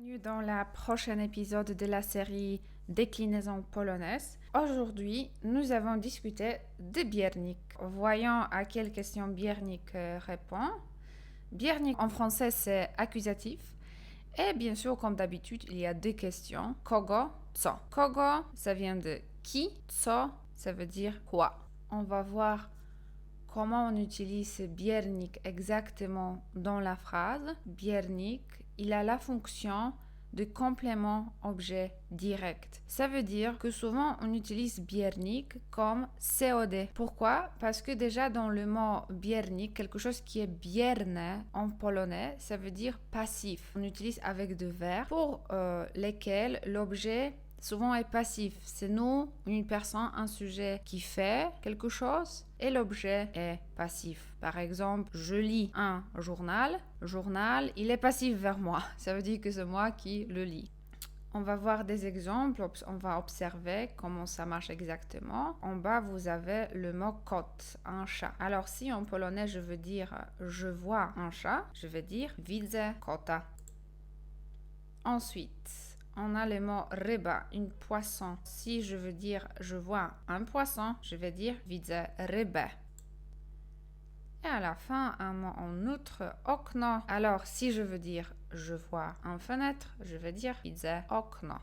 Bienvenue dans le prochain épisode de la série Déclinaison polonaise. Aujourd'hui, nous avons discuté de biernik. Voyons à quelle question biernik répond. Biernik en français c'est accusatif. Et bien sûr, comme d'habitude, il y a deux questions. Kogo, co. Kogo, ça vient de qui. Co, ça veut dire quoi. On va voir comment on utilise biernik exactement dans la phrase. Biernik, il a la fonction de complément objet direct. Ça veut dire que souvent on utilise biernik comme COD. Pourquoi? Parce que déjà dans le mot biernik, quelque chose qui est bierne en polonais, ça veut dire passif. On utilise avec deux verbes pour lesquels l'objet souvent est passif. C'est nous, une personne, un sujet qui fait quelque chose et l'objet est passif. Par exemple, je lis un journal. Journal, il est passif vers moi. Ça veut dire que c'est moi qui le lis. On va voir des exemples, on va observer comment ça marche exactement. En bas, vous avez le mot kot, un chat. Alors si en polonais, je veux dire je vois un chat, je vais dire widzę kota. Ensuite, on a le mot ryba, une poisson. Si je veux dire je vois un poisson, je vais dire widzę rybę. Et à la fin, un mot en outre, okno. Alors, si je veux dire je vois une fenêtre, je vais dire widzę okno.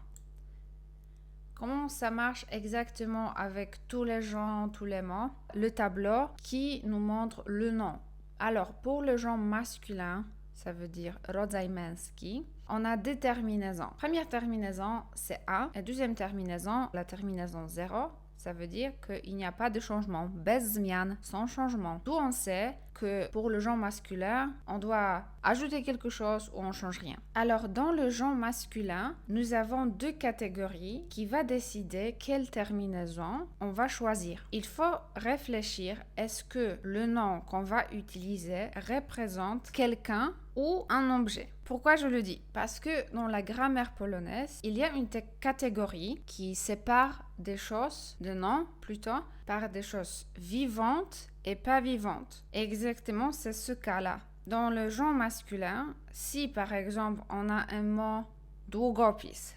Comment ça marche exactement avec tous les gens, tous les mots? Le tableau qui nous montre le nom. Alors, pour le genre masculin, ça veut dire rodzaj męski. On a deux terminaisons. Première terminaison, c'est A. Et deuxième terminaison, la terminaison 0. Ça veut dire qu'il n'y a pas de changement. Bez zmian, sans changement. D'où on sait que pour le genre masculin, on doit ajouter quelque chose ou on change rien. Alors, dans le genre masculin, nous avons deux catégories qui vont décider quelle terminaison on va choisir. Il faut réfléchir, est-ce que le nom qu'on va utiliser représente quelqu'un ou un objet. Pourquoi je le dis? Parce que dans la grammaire polonaise, il y a une catégorie qui sépare des choses, de noms plutôt, par des choses vivantes et pas vivantes. Exactement, c'est ce cas-là. Dans le genre masculin, si par exemple on a un mot długopis,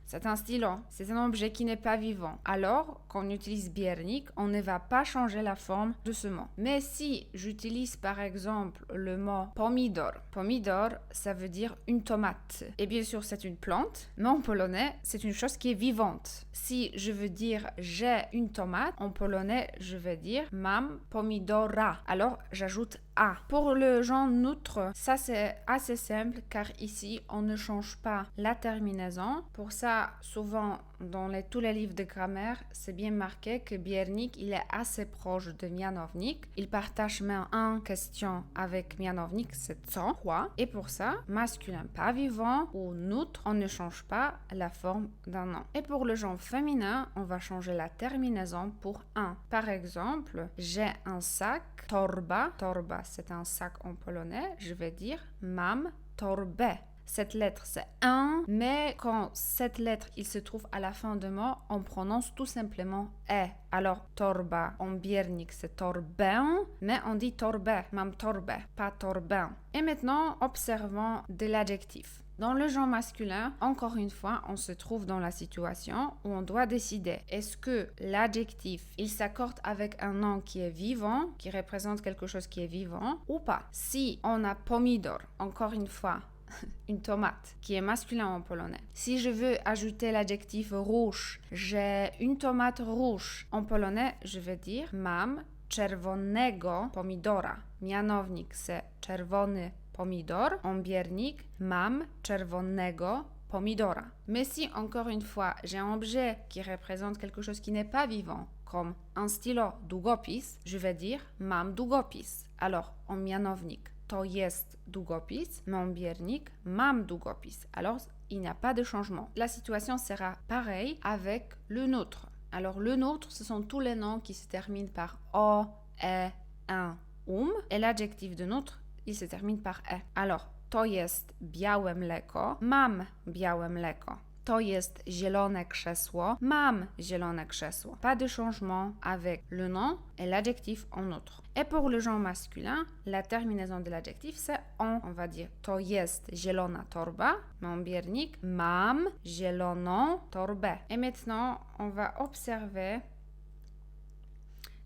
c'est un stylo, c'est un objet qui n'est pas vivant. Alors, quand on utilise biernik, on ne va pas changer la forme de ce mot. Mais si j'utilise par exemple le mot pomidor, pomidor, ça veut dire une tomate. Et bien sûr, c'est une plante, mais en polonais, c'est une chose qui est vivante. Si je veux dire j'ai une tomate, en polonais, je vais dire mam pomidora. Alors, j'ajoute a. Pour le genre neutre, ça c'est assez simple car ici on ne change pas la terminaison. Pour ça, souvent dans tous les livres de grammaire, c'est bien marqué que biernik il est assez proche de mianownik. Il partage même une question avec mianownik, c'est co, quoi. Et pour ça, masculin pas vivant ou neutre, on ne change pas la forme d'un nom. Et pour le genre féminin, on va changer la terminaison pour un. Par exemple, j'ai un sac, torba. Torba, c'est un sac en polonais. Je vais dire mam torbę. Cette lettre, c'est un, mais quand cette lettre, il se trouve à la fin de mot, on prononce tout simplement e. Alors, torba, en biernik, c'est torbę, mais on dit torbę, mam torbę, pas torbę. Et maintenant, observons de l'adjectif. Dans le genre masculin, encore une fois, on se trouve dans la situation où on doit décider est-ce que l'adjectif, il s'accorde avec un nom qui est vivant, qui représente quelque chose qui est vivant, ou pas. Si on a pomidor, encore une fois, une tomate, qui est masculin en polonais. Si je veux ajouter l'adjectif rouge, j'ai une tomate rouge. En polonais, je vais dire mam czerwonego pomidora. Mianownik, c'est czerwony pomidor. En biernik, mam czerwonego pomidora. Mais si, encore une fois, j'ai un objet qui représente quelque chose qui n'est pas vivant, comme un stylo długopis, je vais dire mam długopis. Alors, en mianownik, to jest długopis, mais en biernik, mam długopis. Alors, il n'y a pas de changement. La situation sera pareille avec le nôtre. Alors, le nôtre, ce sont tous les noms qui se terminent par o, e, un, et l'adjectif de nôtre, il se termine par e. Alors, to jest białe mleko, mam białe mleko. to jest zielone krzesło. Mam zielone krzesło. Pas de changement avec le nom et l'adjectif en outre. Et pour le genre masculin, la terminaison de l'adjectif c'est on. On va dire to jest zielona torba. Mon biernik. Mam zieloną torbę. Et maintenant, on va observer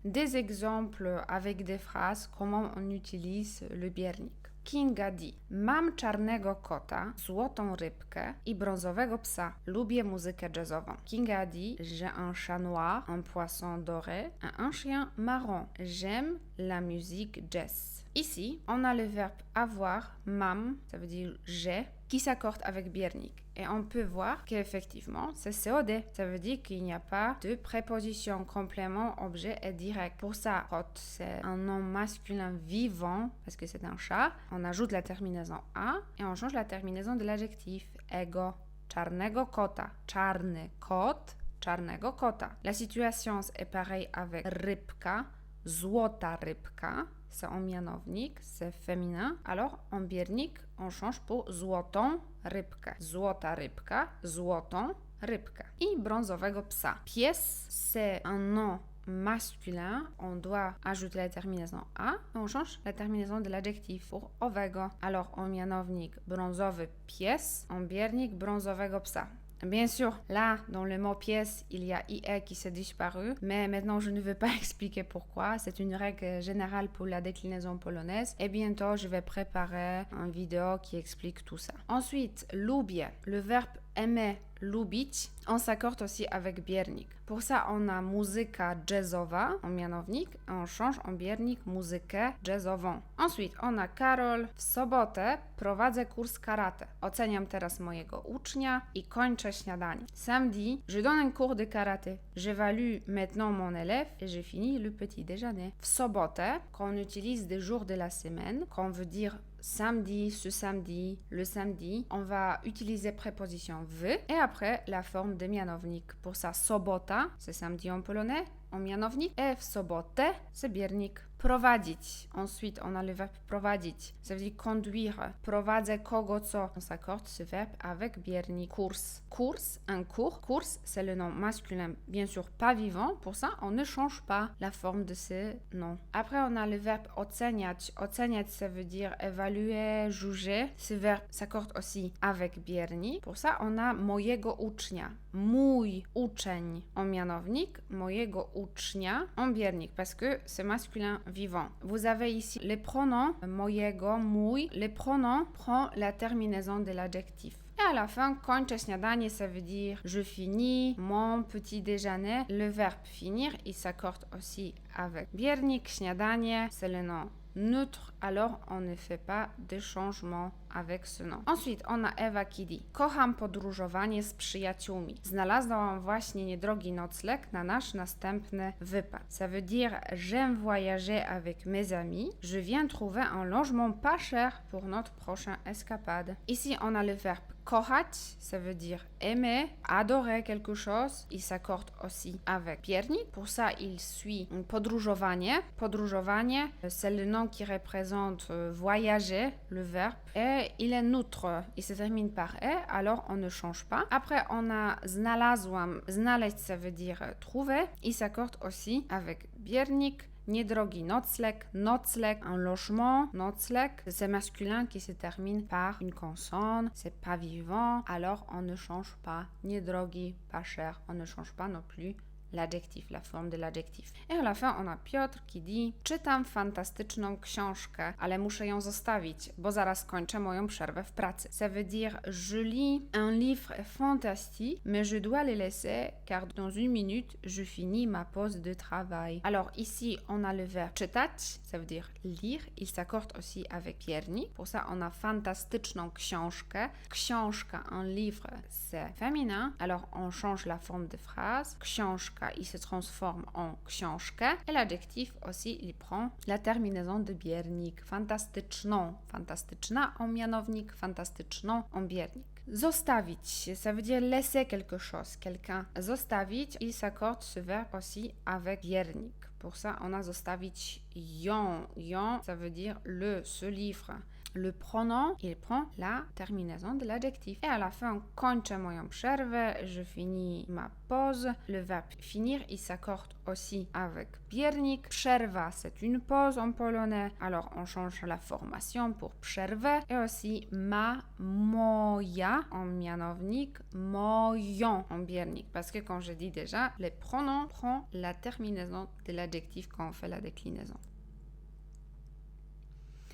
des exemples avec des phrases, comment on utilise le biernik. Kinga dit: Mam czarnego kota, złotą rybkę i brązowego psa. Lubię muzykę jazzową. Kinga dit: J'ai un chat noir, un poisson doré et un chien marron. J'aime la musique jazz. Ici, on a le verbe avoir, mam, ça veut dire j'ai, qui s'accorde avec biernik. Et on peut voir qu'effectivement, c'est COD. Ça veut dire qu'il n'y a pas de préposition, complément, objet et direct. Pour ça, kot, c'est un nom masculin vivant, parce que c'est un chat. On ajoute la terminaison a et on change la terminaison de l'adjectif. Ego, czarnego kota. Czarny kot, czarnego kota. La situation est pareille avec rybka, złota rybka. C'est en mianownik, c'est féminin. Alors, en biernik, on change pour złotą rybkę. Złota rybka, złotą rybkę. I brązowego psa. Pies, c'est un nom masculin. On doit ajouter la terminaison a et on change la terminaison de l'adjectif pour owego. Alors, en mianownik, brązowy pies. En biernik, brązowego psa. Bien sûr, là, dans le mot pièce, il y a IE qui s'est disparu, mais maintenant je ne vais pas expliquer pourquoi. C'est une règle générale pour la déclinaison polonaise et bientôt je vais préparer une vidéo qui explique tout ça. Ensuite, lubię, le verbe aimer, lubić, on s'accorde aussi avec biernik. Pour ça, on a muzyka jazzowa en mianownik, et on change en biernik muzykę jazzową. Ensuite, on a Karol, w sobotę prowadzę kurs karate. Oceniam teraz mojego ucznia i kończę śniadanie. Samedi, je donne un cours de karaté. J'évalue maintenant mon élève et je finis le petit déjeuner. W sobotę, quand on utilise des jours de la semaine, quand on veut dire samedi, ce samedi, le samedi, on va utiliser préposition w et après la forme de mianownik. Pour ça, sobota, c'est samedi en polonais, en mianownik, et w sobotę, c'est biernik. Prowadzić. Ensuite, on a le verbe prowadzić. Ça veut dire conduire. Prowadzę kogo co. On s'accorde ce verbe avec biernik. Kurs. Kurs, un cours. Kurs, c'est le nom masculin, bien sûr pas vivant. Pour ça, on ne change pas la forme de ce nom. Après, on a le verbe oceniać. Oceniać, ça veut dire évaluer, juger. Ce verbe s'accorde aussi avec biernik. Pour ça, on a mojego ucznia. Mój uczeń en mianownik, mojego ucznia en biernik, parce que c'est masculin vivant. Vous avez ici les pronoms mojego, mój. Les pronoms prend la terminaison de l'adjectif. Et à la fin, kończę śniadanie, ça veut dire je finis mon petit déjeuner. Le verbe finir, il s'accorde aussi avec biernik. Śniadanie, c'est le nom neutre, alors on ne fait pas de changement avec ce nom. Ensuite, on a Ewa qui dit: Kocham podróżowanie z przyjaciółmi. Znalazłam właśnie niedrogi nocleg na nasz następny wypad. Ça veut dire j'aime voyager avec mes amis. Je viens trouver un logement pas cher pour notre prochaine escapade. Ici, on a le verbe kochać, ça veut dire aimer, adorer quelque chose. Il s'accorde aussi avec biernik. Pour ça, il suit podróżowanie. Podróżowanie, c'est le nom qui représente voyager, le verbe. Et il est neutre. Il se termine par e, alors on ne change pas. Après, on a znalazłam. Znaleźć, ça veut dire trouver. Il s'accorde aussi avec biernik. Niedrogi nocleg, nocleg, un logement, nocleg, c'est masculin qui se termine par une consonne, c'est pas vivant, alors on ne change pas. Niedrogi, pas cher, on ne change pas non plus l'adjectif, la forme de l'adjectif. Et à la fin, on a Piotr qui dit: Czytam fantastyczną książkę, ale muszę ją zostawić, bo zaraz kończę moją przerwę w pracy. Ça veut dire je lis un livre fantastique, mais je dois le laisser car dans une minute, je finis ma pause de travail. Alors ici, on a le verbe czytać, ça veut dire lire. Il s'accorde aussi avec biernik. Pour ça, on a fantastyczną książkę. Książka, un livre, c'est féminin. Alors on change la forme de phrase. Książka, il se transforme en książkę. Et l'adjectif aussi, il prend la terminaison de biernik. Fantastyczną, fantastyczna en mianownik, fantastyczną en biernik. Zostawić, ça veut dire laisser quelque chose, quelqu'un. Zostawić, il s'accorde ce verbe aussi avec biernik. Pour ça, on a zostawić ją. Ją, ça veut dire le, ce livre. Le pronom, il prend la terminaison de l'adjectif. Et à la fin, kończę moją przerwę, je finis ma pause. Le verbe finir, il s'accorde aussi avec biernik. Przerwa, c'est une pause en polonais. Alors, on change la formation pour przerwę. Et aussi ma, moja en mianownik, moją en biernik. Parce que, comme je dis déjà, les pronoms prennent la terminaison de l'adjectif quand on fait la déclinaison.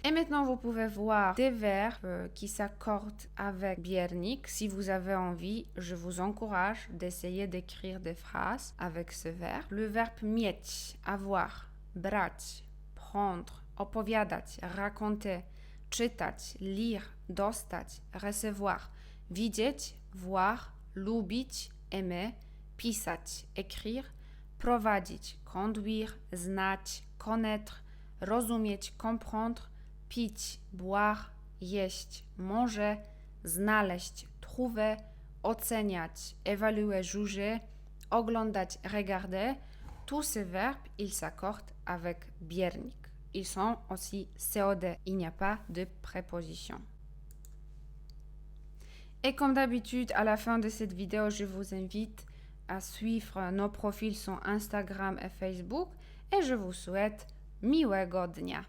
Et maintenant, vous pouvez voir des verbes qui s'accordent avec biernik. Si vous avez envie, je vous encourage d'essayer d'écrire des phrases avec ce verbe. Le verbe mieć, avoir, brać, prendre, opowiadać, raconter, czytać, lire, dostać, recevoir, widzieć, voir, lubić, aimer, pisać, écrire, prowadzić, conduire, znać, connaître, rozumieć, comprendre, pić, boire, jeść, manger, znaleźć, trouver, oceniać, évaluer, juger, oglądać, regarder. Tous ces verbes, ils s'accordent avec biernik. Ils sont aussi COD. Il n'y a pas de préposition. Et comme d'habitude, à la fin de cette vidéo, je vous invite à suivre nos profils sur Instagram et Facebook. Et je vous souhaite miłego dnia.